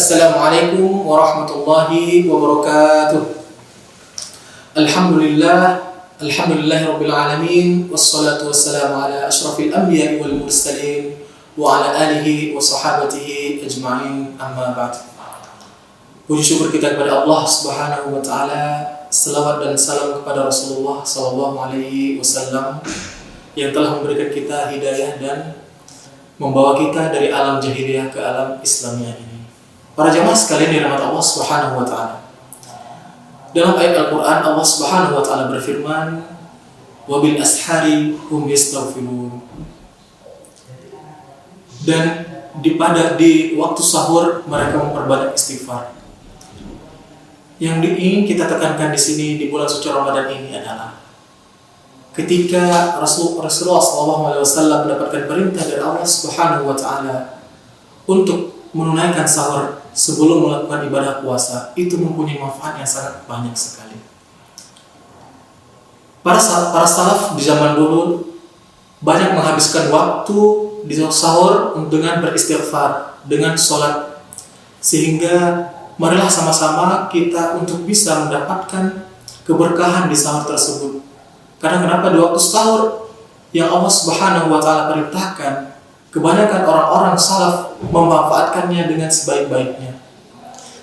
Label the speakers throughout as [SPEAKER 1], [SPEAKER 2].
[SPEAKER 1] Assalamualaikum warahmatullahi wabarakatuh. Alhamdulillahirabbil alamin, wassalatu wassalamu ala asyrafil anbiya'i wal mursalin wa ala alihi wa sahabatihi ajma'in, amma ba'd. Puji syukur kita kepada Allah Subhanahu wa taala, selawat dan salam kepada Rasulullah sallallahu alaihi wasallam yang telah memberikan kita hidayah dan membawa kita dari alam jahiliyah ke alam Islamiyah ini. Para jamaah sekalian dirahmati Allah Subhanahu wa taala. Dalam ayat Al-Qur'an Allah Subhanahu wa taala berfirman, "Wa bil ashari hum yastaghfirun." Dan di waktu sahur mereka memperbanyak istighfar. Yang ingin kita tekankan di sini di bulan suci Ramadan ini adalah ketika Rasulullah SAW mendapatkan perintah dari Allah Subhanahu wa taala untuk menunaikan sahur sebelum melakukan ibadah puasa, itu mempunyai manfaat yang sangat banyak sekali. Para salaf di zaman dulu banyak menghabiskan waktu di sahur dengan beristighfar, dengan sholat, sehingga marilah sama-sama kita untuk bisa mendapatkan keberkahan di sahur tersebut. Karena kenapa di waktu sahur yang Allah Subhanahu wa taala perintahkan, kebanyakan orang-orang salaf memanfaatkannya dengan sebaik-baiknya.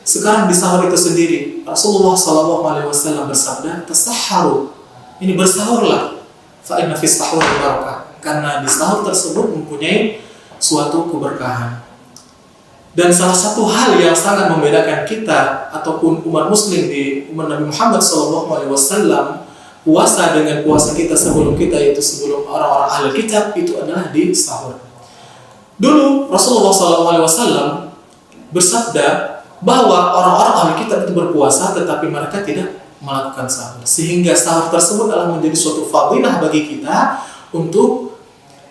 [SPEAKER 1] Sekarang di sahur itu sendiri, Rasulullah SAW bersabda, "Tasahharu." Ini bersahurlah. Fa inna fis sahur barakah. Karena di sahur tersebut mempunyai suatu keberkahan. Dan salah satu hal yang sangat membedakan kita ataupun umat muslim di umat Nabi Muhammad SAW, puasa dengan puasa kita sebelum sebelum orang-orang ahli kitab, itu adalah di sahur. Dulu Rasulullah SAW bersabda bahwa orang-orang ahli kitab itu berpuasa tetapi mereka tidak melakukan sahur, sehingga sahur tersebut adalah menjadi suatu fadilah bagi kita untuk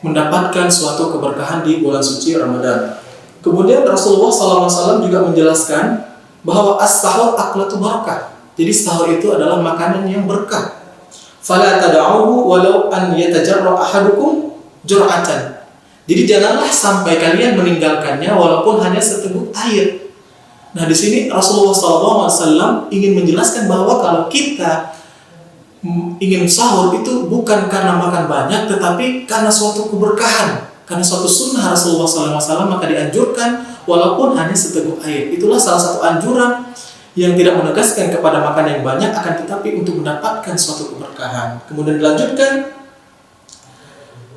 [SPEAKER 1] mendapatkan suatu keberkahan di bulan suci Ramadan. Kemudian Rasulullah SAW juga menjelaskan bahwa as-sahur aklatu barakah. Jadi sahur itu adalah makanan yang berkah. Fala tad'uhu walau an yatajarra ahadukum jur'atan. Jadi janganlah sampai kalian meninggalkannya walaupun hanya seteguk air. Nah, di sini Rasulullah SAW ingin menjelaskan bahwa kalau kita ingin sahur itu bukan karena makan banyak, tetapi karena suatu keberkahan, karena suatu sunnah Rasulullah SAW, maka dianjurkan walaupun hanya seteguk air. Itulah salah satu anjuran yang tidak menegaskan kepada makan yang banyak, akan tetapi untuk mendapatkan suatu keberkahan. Kemudian dilanjutkan,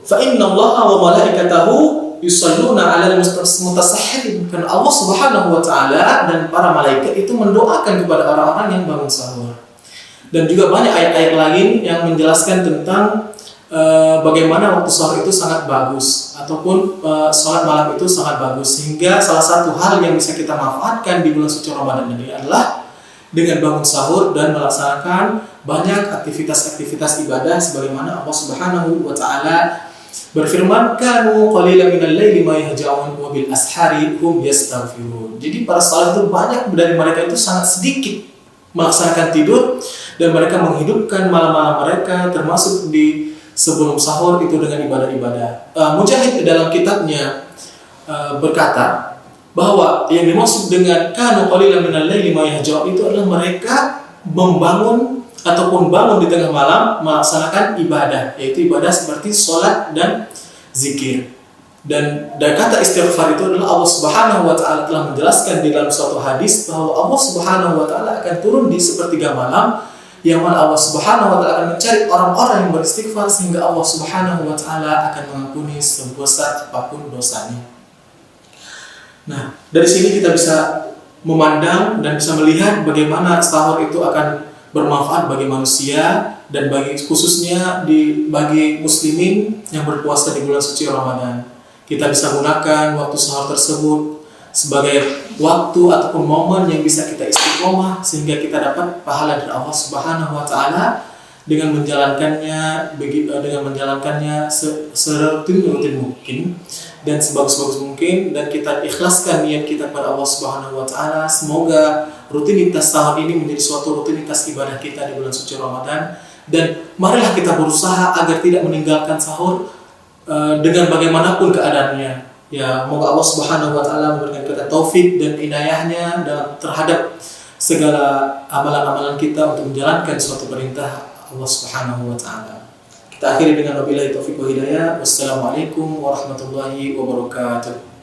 [SPEAKER 1] fa innallaha wa malaikatahu yusalluna 'alal mutasahhirin. Karena Allah Subhanahu wa taala dan para malaikat itu mendoakan kepada orang-orang yang bangun sahur. Dan juga banyak ayat-ayat lain yang menjelaskan tentang bagaimana waktu sahur itu sangat bagus, ataupun sholat malam itu sangat bagus. Sehingga salah satu hal yang bisa kita manfaatkan di bulan suci Ramadan ini adalah dengan bangun sahur dan melaksanakan banyak aktivitas-aktivitas ibadah sebagaimana Allah Subhanahu wa taala berfirman, "Kanu qalilan minal laili ma yahja'un wa bil ashari hum yastaghfirun." Jadi para salaf itu banyak dari mereka itu sangat sedikit melaksanakan tidur, dan mereka menghidupkan malam-malam mereka termasuk di sebelum sahur itu dengan ibadah-ibadah. Mujahid dalam kitabnya berkata bahwa yang dimaksud dengan kanu qalilan minal laili ma yahja'un itu adalah mereka membangun ataupun bangun di tengah malam melaksanakan ibadah, yaitu ibadah seperti sholat dan zikir. Dan kata istighfar itu adalah Allah Subhanahu wa taala telah menjelaskan di dalam suatu hadis bahwa Allah Subhanahu wa taala akan turun di sepertiga malam, yang mana Allah Subhanahu wa taala akan mencari orang-orang yang beristighfar sehingga Allah Subhanahu wa taala akan mengampuni sebesar apapun dosanya. Nah, dari sini kita bisa memandang dan bisa melihat bagaimana sahur itu akan bermanfaat bagi manusia dan khususnya bagi muslimin yang berpuasa di bulan suci Ramadan. Kita bisa gunakan waktu sahur tersebut sebagai waktu ataupun momen yang bisa kita istiqomah sehingga kita dapat pahala dari Allah Subhanahu wa taala dengan menjalankannya serutin mungkin dan sebagus-bagus mungkin, dan kita ikhlaskan niat kita kepada Allah Subhanahu wa taala. Semoga rutinitas sahur ini menjadi suatu rutinitas ibadah kita di bulan suci Ramadan, dan marilah kita berusaha agar tidak meninggalkan sahur dengan bagaimanapun keadaannya. Ya, moga Allah Subhanahu wa taala memberikan kita taufik dan inayahnya dalam terhadap segala amalan-amalan kita untuk menjalankan suatu perintah Allah Subhanahu wa taala. Kita akhiri dengan wabillahi taufiq wa hidayah. Wassalamualaikum warahmatullahi wabarakatuh.